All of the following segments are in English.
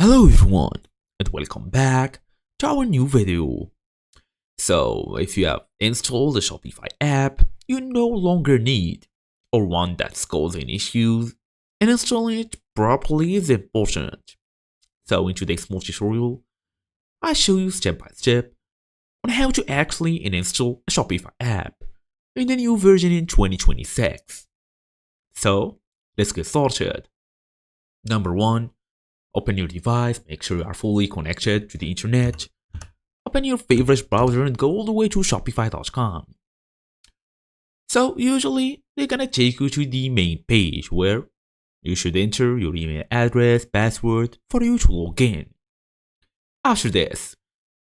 Hello everyone and welcome back to our new video. So if you have installed the Shopify app you no longer need or one that's causing issues, and installing it properly is important. So in today's small tutorial, I show you step by step on how to actually install a Shopify app in the new version in 2026. So let's get started. Number 1. Open your device, make sure you are fully connected to the internet. Open your favorite browser and go all the way to Shopify.com. So usually they're gonna take you to the main page where you should enter your email address, password for you to log in. After this,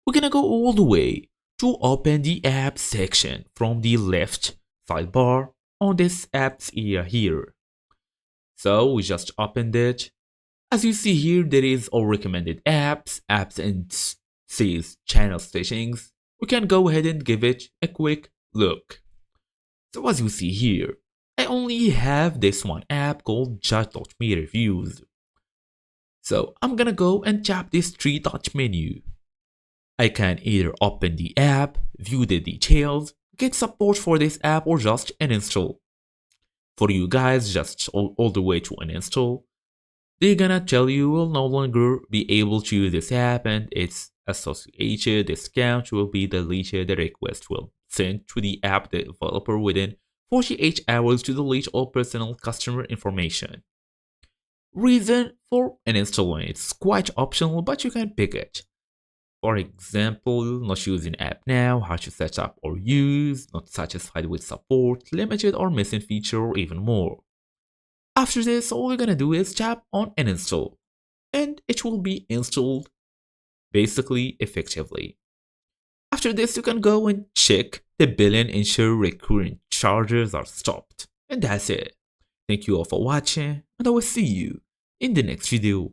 we're gonna go all the way to open the app section from the left sidebar on this apps area here. So we just opened it. As you see here, there is all recommended apps and says channel settings. We can go ahead and give it a quick look. So as you see here, I only have this one app called Judge.me Reviews. So I'm gonna go and tap this three-dot menu. I can either open the app, view the details, get support for this app, or just uninstall. For you guys, just all the way to uninstall. They're gonna tell you will no longer be able to use this app and its associated discount will be deleted. The request will send to the app developer within 48 hours to delete all personal customer information. Reason for uninstalling: it's quite optional, but you can pick it. For example, not using app now, how to set up or use, not satisfied with support, limited or missing feature, or even more. After this, all we're gonna do is tap on uninstall, and it will be installed basically effectively. After this, you can go and check the bill and ensure recurring charges are stopped. And that's it. Thank you all for watching, and I will see you in the next video.